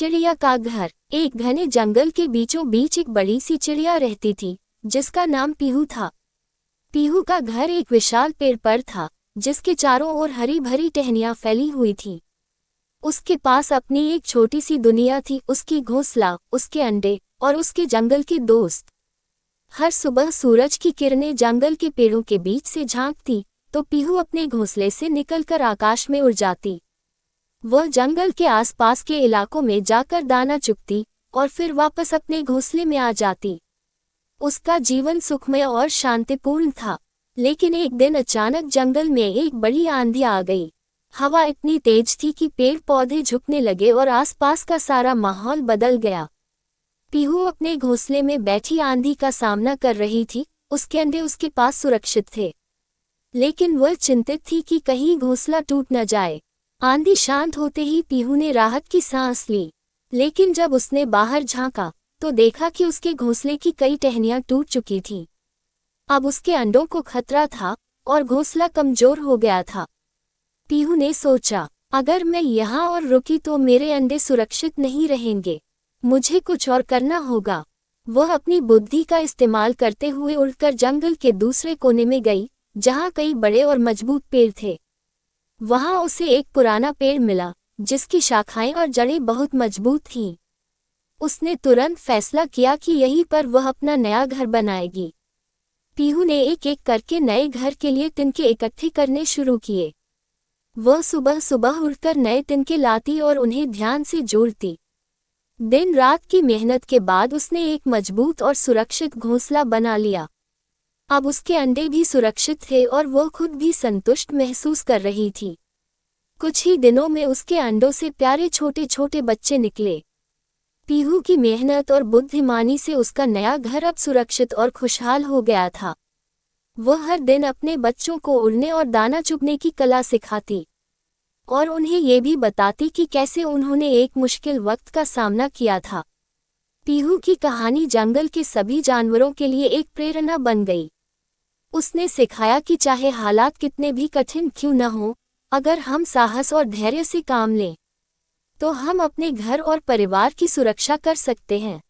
चिड़िया का घर। एक घने जंगल के बीचों बीच एक बड़ी सी चिड़िया रहती थी, जिसका नाम पीहू था। पीहू का घर एक विशाल पेड़ पर था, जिसके चारों ओर हरी भरी टहनियां फैली हुई थीं। उसके पास अपनी एक छोटी सी दुनिया थी, उसकी घोंसला, उसके अंडे और उसके जंगल के दोस्त। हर सुबह सूरज की किरणें जंगल के पेड़ों के बीच से झांकती, तो पीहू अपने घोंसले से निकलकर आकाश में उड़ जाती। वह जंगल के आसपास के इलाकों में जाकर दाना चुगती और फिर वापस अपने घोंसले में आ जाती। उसका जीवन सुखमय और शांतिपूर्ण था। लेकिन एक दिन अचानक जंगल में एक बड़ी आंधी आ गई। हवा इतनी तेज थी कि पेड़ पौधे झुकने लगे और आसपास का सारा माहौल बदल गया। पीहू अपने घोंसले में बैठी आंधी का सामना कर रही थी, उसके अंडे उसके पास सुरक्षित थे। लेकिन वह चिंतित थी कि कहीं घोंसला टूट न जाए। आंधी शांत होते ही पीहू ने राहत की सांस ली। लेकिन जब उसने बाहर झांका तो देखा कि उसके घोंसले की कई टहनियां टूट चुकी थीं। अब उसके अंडों को खतरा था और घोंसला कमजोर हो गया था। पीहू ने सोचा, अगर मैं यहाँ और रुकी तो मेरे अंडे सुरक्षित नहीं रहेंगे। मुझे कुछ और करना होगा। वह अपनी बुद्धि का इस्तेमाल करते हुए उड़कर जंगल के दूसरे कोने में गई, जहाँ कई बड़े और मजबूत पेड़ थे। वहां उसे एक पुराना पेड़ मिला, जिसकी शाखाएं और जड़ें बहुत मजबूत थीं। उसने तुरंत फैसला किया कि यहीं पर वह अपना नया घर बनाएगी। पीहू ने एक एक करके नए घर के लिए तिनके इकट्ठे करने शुरू किए। वह सुबह सुबह उठकर नए तिनके लाती और उन्हें ध्यान से जोड़ती। दिन रात की मेहनत के बाद उसने एक मजबूत और सुरक्षित घोंसला बना लिया। अब उसके अंडे भी सुरक्षित थे और वह खुद भी संतुष्ट महसूस कर रही थी। कुछ ही दिनों में उसके अंडों से प्यारे छोटे छोटे बच्चे निकले। पीहू की मेहनत और बुद्धिमानी से उसका नया घर अब सुरक्षित और खुशहाल हो गया था। वह हर दिन अपने बच्चों को उड़ने और दाना चुगने की कला सिखाती और उन्हें ये भी बताती कि कैसे उन्होंने एक मुश्किल वक्त का सामना किया था। पीहू की कहानी जंगल के सभी जानवरों के लिए एक प्रेरणा बन गई। उसने सिखाया कि चाहे हालात कितने भी कठिन क्यों न हो, अगर हम साहस और धैर्य से काम लें, तो हम अपने घर और परिवार की सुरक्षा कर सकते हैं।